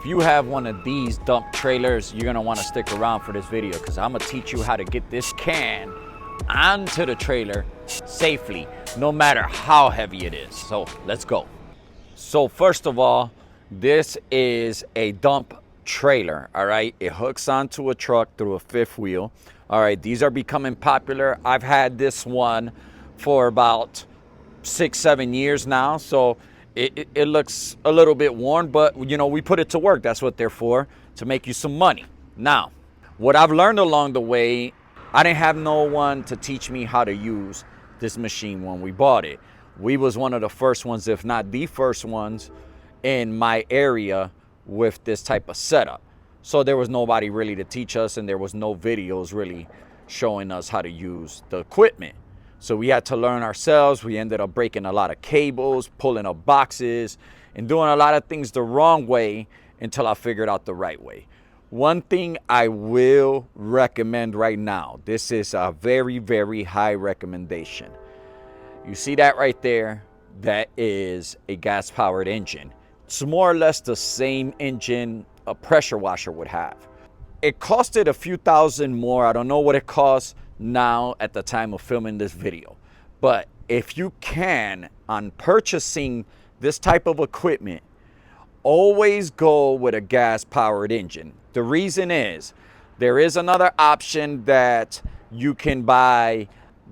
if you have one of these dump trailers, you're gonna wanna stick around for this video because I'm gonna teach you how to get this can onto the trailer safely, no matter how heavy it is. So let's go. So first of all, this is a dump trailer, all right? It hooks onto a truck through a fifth wheel. All right, these are becoming popular. I've had this one for about 6-7 years now, so it looks a little bit worn, but you know, we put it to work. That's what they're for, to make you some money. Now, what I've learned along the way, I didn't have no one to teach me how to use this machine when we bought it. We was one of the first ones, if not the first ones in my area with this type of setup. So there was nobody really to teach us, and there was no videos really showing us how to use the equipment. So we had to learn ourselves. We ended up breaking a lot of cables, pulling up boxes, and doing a lot of things the wrong way until I figured out the right way. One thing I will recommend right now, this is a very, very high recommendation. You see that right there? That is a gas-powered engine. It's more or less the same engine a pressure washer would have. It costed a few thousand more. I don't know what it costs now at the time of filming this video. But if you can, on purchasing this type of equipment, always go with a gas-powered engine. The reason is, there is another option that you can buy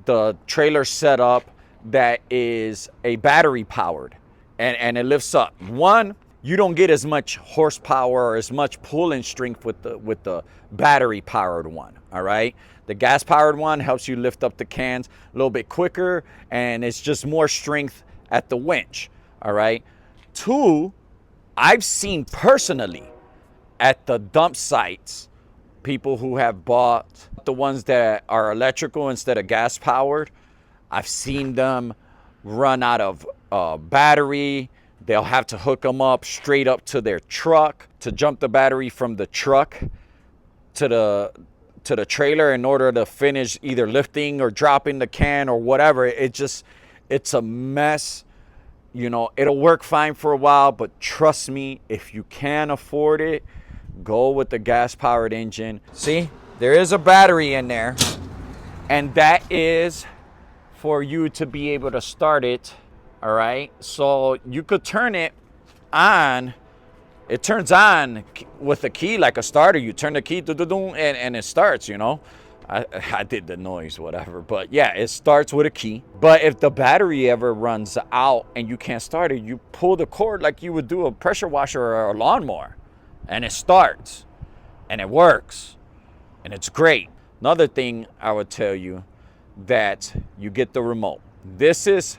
the trailer setup that is a battery powered, and it lifts up. One, you don't get as much horsepower or as much pulling strength with the battery powered one. All right, the gas powered one helps you lift up the cans a little bit quicker, and it's just more strength at the winch. All right. Two, I've seen personally at the dump sites people who have bought the ones that are electrical instead of gas powered. I've seen them run out of battery. They'll have to hook them up straight up to their truck to jump the battery from the truck to the trailer in order to finish either lifting or dropping the can or whatever. It's a mess. You know, it'll work fine for a while, but trust me, if you can afford it, go with the gas-powered engine. See, there is a battery in there, and that is for you to be able to start it. All right, so you could turn it on. It turns on with a key, like a starter. You turn the key, and it starts, you know. I did the noise, whatever. But yeah, it starts with a key. But if the battery ever runs out and you can't start it, you pull the cord like you would do a pressure washer or a lawnmower, and it starts, and it works, and it's great. Another thing I would tell you, that you get the remote. This is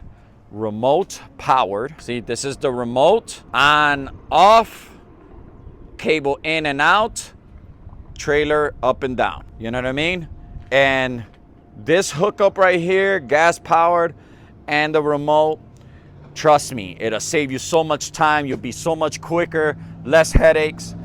remote powered. See, this is the remote. On, off, cable in and out, trailer up and down. You know what I mean? And this hookup right here, gas powered, and the remote, trust me, it'll save you so much time. You'll be so much quicker, less headaches,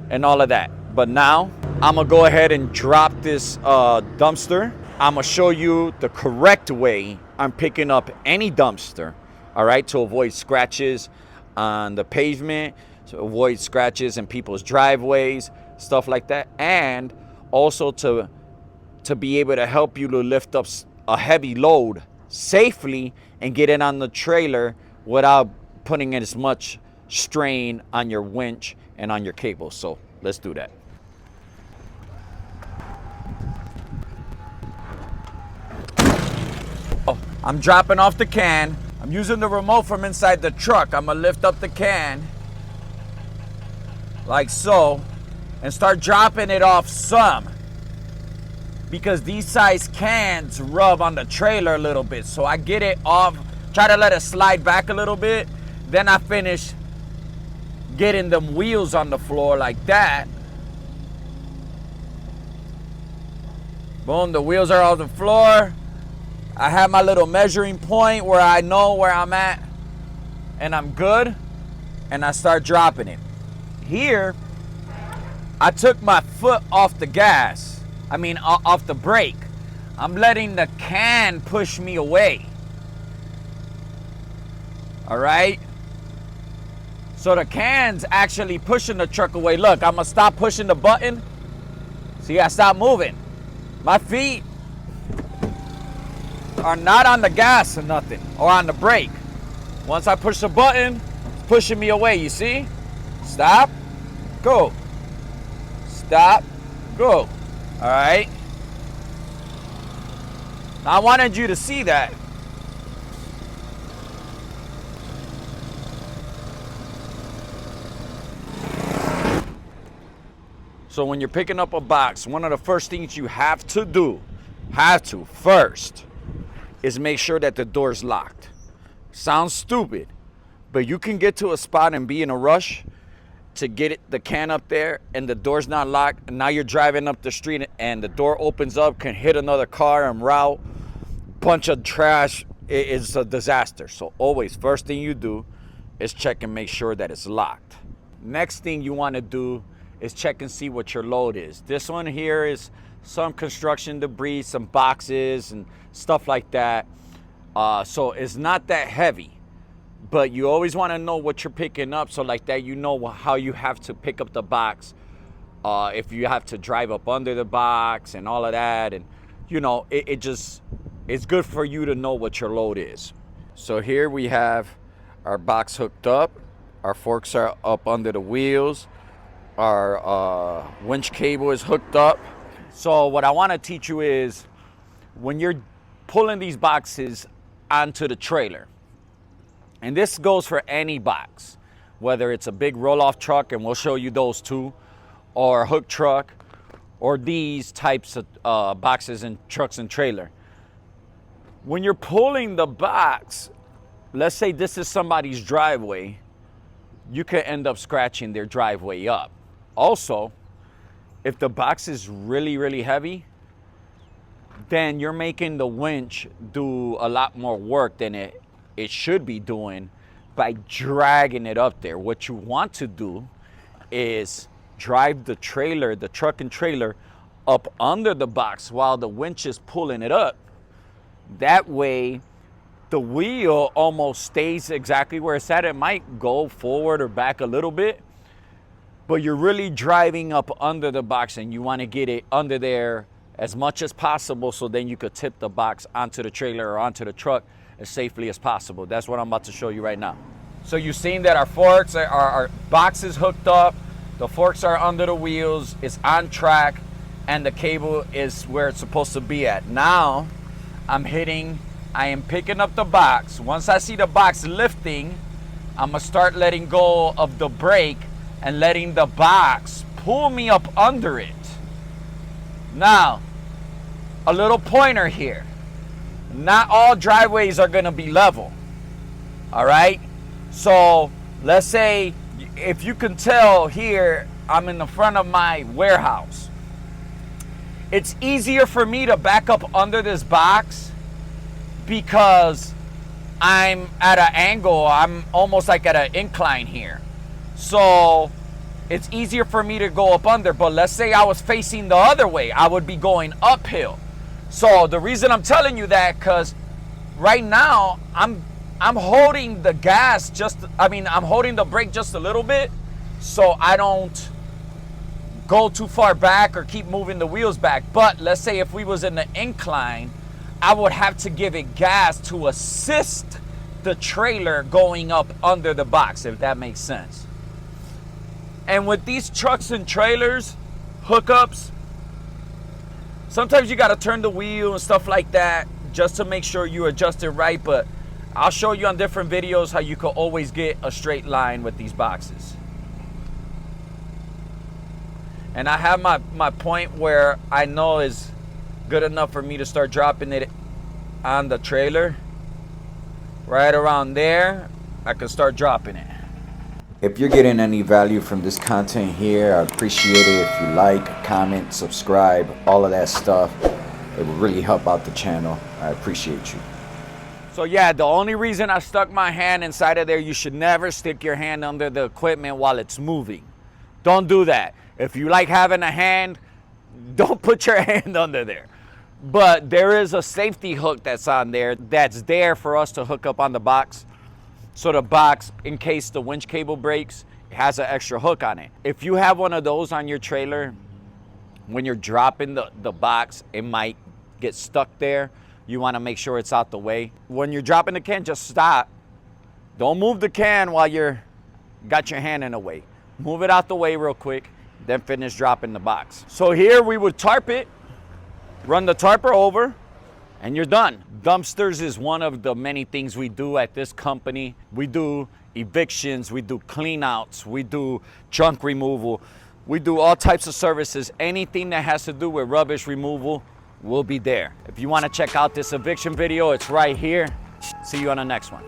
and all of that. But now, I'm gonna go ahead and drop this dumpster. I'm gonna show you the correct way I'm picking up any dumpster, all right, to avoid scratches on the pavement, to avoid scratches in people's driveways, stuff like that, and also to be able to help you to lift up a heavy load safely and get it on the trailer without putting as much strain on your winch and on your cable. So let's do that. I'm dropping off the can. I'm using the remote from inside the truck. I'm gonna lift up the can like so and start dropping it off some, because these size cans rub on the trailer a little bit. So I get it off, try to let it slide back a little bit. Then I finish getting them wheels on the floor like that. Boom, the wheels are on the floor. I have my little measuring point where I know where I'm at and I'm good, and I start dropping it. Here, I took my foot off the gas. Off the brake. I'm letting the can push me away. All right? So the can's actually pushing the truck away. Look, I'm gonna stop pushing the button. See, I stopped moving. My feet are not on the gas or nothing, or on the brake. Once I push the button, it's pushing me away, you see? Stop, go. Stop, go. All right? Now, I wanted you to see that. So when you're picking up a box, one of the first things you have to do, first, is make sure that the door's locked. Sounds stupid, but you can get to a spot and be in a rush to get the can up there and the door's not locked, and now you're driving up the street and the door opens up, can hit another car en route, bunch of trash. It's a disaster. So always, first thing you do is check and make sure that it's locked. Next thing you want to do is check and see what your load is. This one here is some construction debris, some boxes and stuff like that. So it's not that heavy, but you always want to know what you're picking up, so like that you know how you have to pick up the box, if you have to drive up under the box and all of that. And you know, it's good for you to know what your load is. So here we have our box hooked up, our forks are up under the wheels, our winch cable is hooked up. So what I want to teach you is, when you're pulling these boxes onto the trailer, and this goes for any box, whether it's a big roll-off truck, and we'll show you those too, or a hook truck, or these types of boxes and trucks and trailer. When you're pulling the box, let's say this is somebody's driveway, you could end up scratching their driveway up. Also, if the box is really, really heavy, then you're making the winch do a lot more work than it should be doing by dragging it up there. What you want to do is drive the trailer, the truck and trailer, up under the box while the winch is pulling it up. That way, the wheel almost stays exactly where it's at. It might go forward or back a little bit, but you're really driving up under the box, and you want to get it under there as much as possible, so then you could tip the box onto the trailer or onto the truck as safely as possible. That's what I'm about to show you right now. So you've seen that our forks, our box is hooked up, the forks are under the wheels, it's on track, and the cable is where it's supposed to be at. Now, I am picking up the box. Once I see the box lifting, I'm gonna start letting go of the brake and letting the box pull me up under it. Now, a little pointer here. Not all driveways are gonna be level, all right? So let's say, if you can tell here, I'm in the front of my warehouse. It's easier for me to back up under this box because I'm at an angle. I'm almost like at an incline here. So it's easier for me to go up under. But let's say I was facing the other way, I would be going uphill. So the reason I'm telling you that, because right now I'm holding the gas I'm holding the brake just a little bit, so I don't go too far back or keep moving the wheels back. But let's say if we was in the incline, I would have to give it gas to assist the trailer going up under the box, if that makes sense. And with these trucks and trailers, hookups, sometimes you got to turn the wheel and stuff like that just to make sure you adjust it right. But I'll show you on different videos how you can always get a straight line with these boxes. And I have my point where I know is good enough for me to start dropping it on the trailer. Right around there, I can start dropping it. If you're getting any value from this content here, I'd appreciate it if you like, comment, subscribe, all of that stuff. It would really help out the channel. I appreciate you. So yeah, the only reason I stuck my hand inside of there, you should never stick your hand under the equipment while it's moving. Don't do that. If you like having a hand, don't put your hand under there. But there is a safety hook that's on there that's there for us to hook up on the box. So the box, in case the winch cable breaks, it has an extra hook on it. If you have one of those on your trailer, when you're dropping the box, it might get stuck there. You want to make sure it's out the way. When you're dropping the can, just stop. Don't move the can while you're got your hand in the way. Move it out the way real quick, then finish dropping the box. So here we would tarp it, run the tarper over, and you're done. Dumpsters is one of the many things we do at this company. We do evictions, we do cleanouts, we do junk removal, we do all types of services. Anything that has to do with rubbish removal will be there. If you want to check out this eviction video, it's right here. See you on the next one.